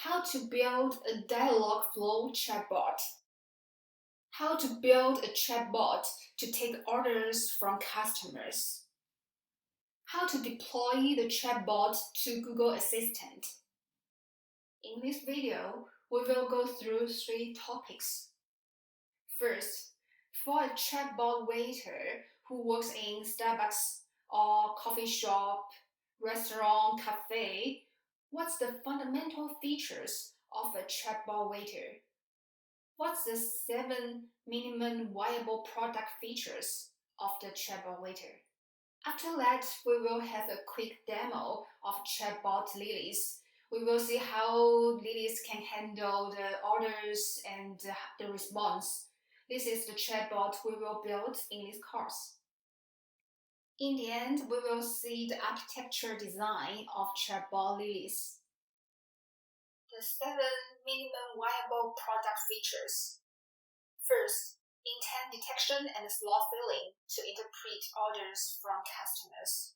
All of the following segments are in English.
How to build a Dialogflow chatbot. How to build a chatbot to take orders from customers. How to deploy the chatbot to Google Assistant. In this video, we will go through 3 topics. First, for a chatbot waiter who works in Starbucks or coffee shop, restaurant, cafe, what's the fundamental features of a chatbot waiter? What's the 7 minimum viable product features of the chatbot waiter? After that, we will have a quick demo of chatbot Lilis. We will see how Lilis can handle the orders and the response. This is the chatbot we will build in this course. In the end, we will see the architecture design of chatbot Lilis. The 7 minimum viable product features. First, intent detection and slot filling to interpret orders from customers.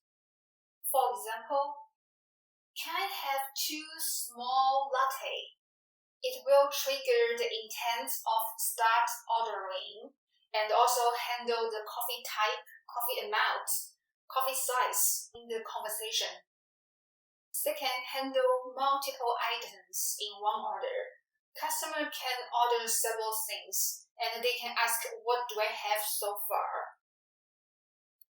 For example, can I have 2 small latte? It will trigger the intent of start ordering and also handle the coffee type, coffee amount, coffee size in the conversation. Second, handle multiple items in one order. Customer can order several things, and they can ask, what do I have so far?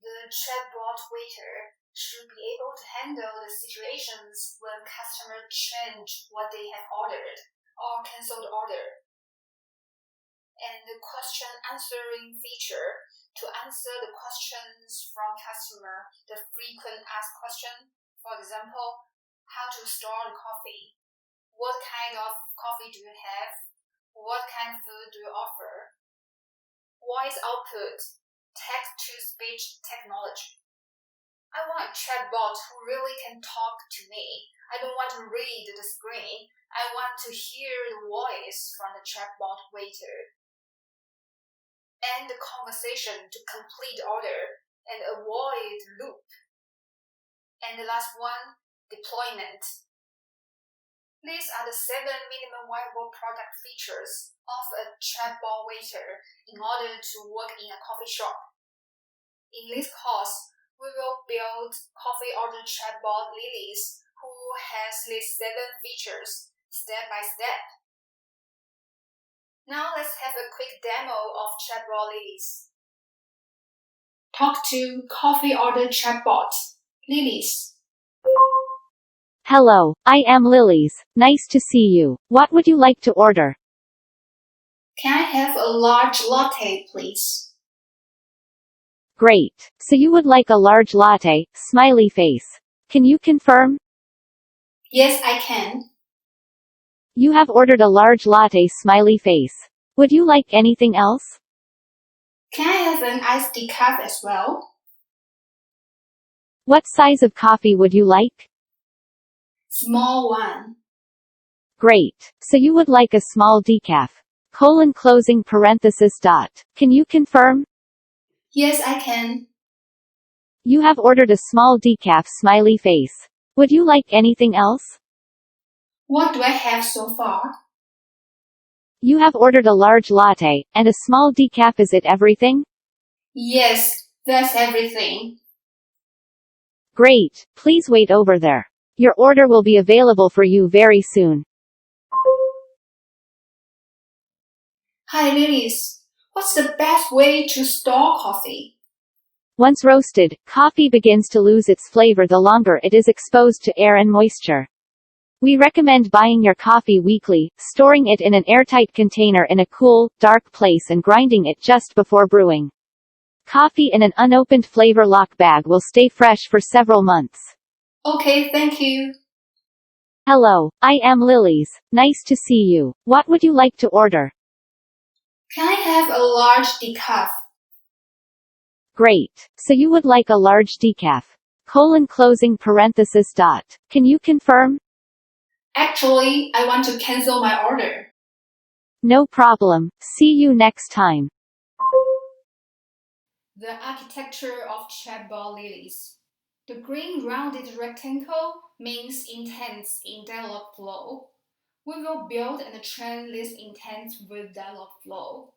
The chatbot waiter should be able to handle the situations when customers change what they have ordered or cancel the order. And the question answering feature to answer the questions from customer, the frequent asked question, for example, how to store the coffee. What kind of coffee do you have? What kind of food do you offer? Voice output, text-to-speech technology. I want a chatbot who really can talk to me. I don't want to read the screen. I want to hear the voice from the chatbot waiter. End the conversation to complete order and avoid loop. And the last one, deployment. These are the 7 minimum viable product features of a chatbot waiter in order to work in a coffee shop. In this course, we will build coffee order chatbot Lilis who has these 7 features step by step. Now let's have a quick demo of chatbot Lilis. Talk to coffee order chatbot Lilis. Hello, I am Lilis. Nice to see you. What would you like to order? Can I have a large latte, please? Great. So you would like a large latte, smiley face. Can you confirm? Yes, I can. You have ordered a large latte, smiley face. Would you like anything else? Can I have an iced decaf as well? What size of coffee would you like? Small one. Great. So you would like a small decaf. Closing parenthesis dot. Can you confirm? Yes, I can. You have ordered a small decaf, smiley face. Would you like anything else? What do I have so far? You have ordered a large latte, and a small decaf. Is it everything? Yes, that's everything. Great. Please wait over there. Your order will be available for you very soon. Hi, Lilis. What's the best way to store coffee? Once roasted, coffee begins to lose its flavor the longer it is exposed to air and moisture. We recommend buying your coffee weekly, storing it in an airtight container in a cool, dark place and grinding it just before brewing. Coffee in an unopened flavor lock bag will stay fresh for several months. Okay, thank you. Hello, I am Lilis. Nice to see you. What would you like to order? Can I have a large decaf? Great. So you would like a large decaf. Closing parenthesis dot. Can you confirm? Actually, I want to cancel my order. No problem. See you next time. The architecture of chatbot Lilis. The green rounded rectangle means intents in Dialogflow. We will build and train these intents with Dialogflow.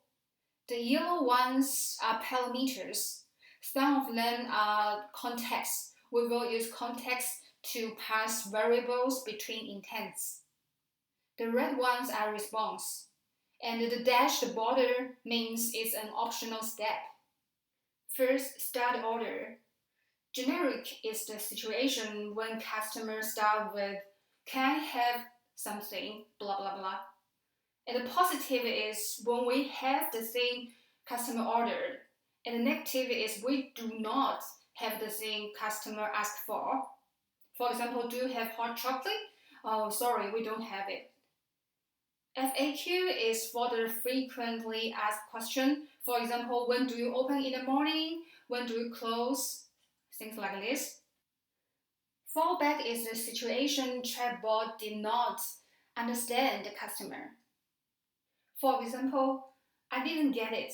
The yellow ones are parameters. Some of them are contexts. We will use context to pass variables between intents. The red ones are response. And the dashed border means it's an optional step. First, start order. Generic is the situation when customers start with, can I have something, blah blah blah. And the positive is when we have the thing customer ordered. And the negative is we do not have the thing customer asked for. For example, do you have hot chocolate? Oh, sorry, we don't have it. FAQ is for the frequently asked question. For example, when do you open in the morning? When do you close? Things like this. Fallback is the situation chatbot did not understand the customer. For example, I didn't get it.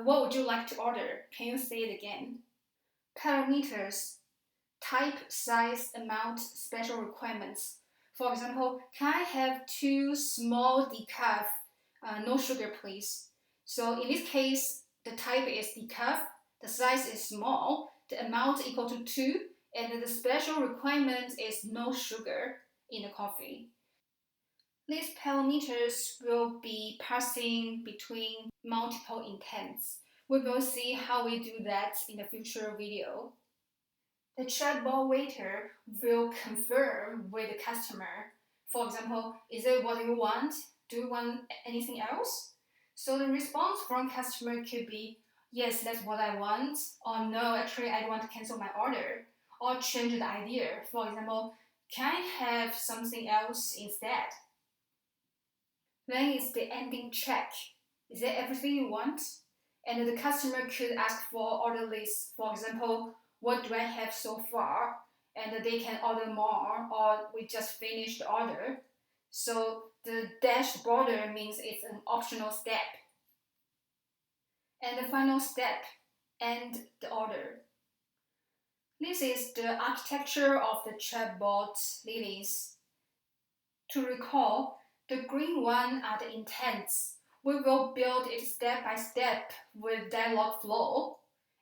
What would you like to order? Can you say it again? Parameters, type, size, amount, special requirements. For example, can I have 2 small decaf, no sugar please? So in this case, the type is decaf, the size is small, the amount equal to 2, and the special requirement is no sugar in the coffee. These parameters will be passing between multiple intents. We will see how we do that in the future video. The chatbot waiter will confirm with the customer. For example, is it what you want? Do you want anything else? So the response from customer could be, yes, that's what I want, or no, actually I want to cancel my order, or change the idea. For example, can I have something else instead? Then is the ending check. Is that everything you want? And the customer could ask for order list. For example, what do I have so far? And they can order more, or we just finished the order. So the dashed border means it's an optional step. And the final step, end the order. This is the architecture of the chatbot Lilis. To recall, the green one are the intents. We will build it step by step with Dialogflow.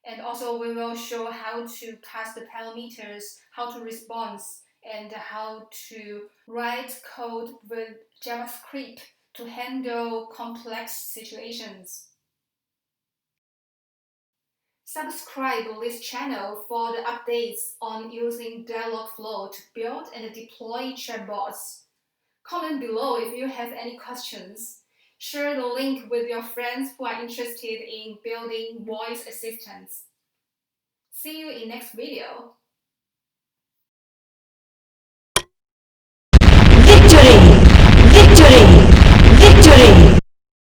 And also we will show how to pass the parameters, how to respond, and how to write code with JavaScript to handle complex situations. Subscribe this channel for the updates on using Dialogflow to build and deploy chatbots. Comment below if you have any questions. Share the link with your friends who are interested in building voice assistants. See you in next video.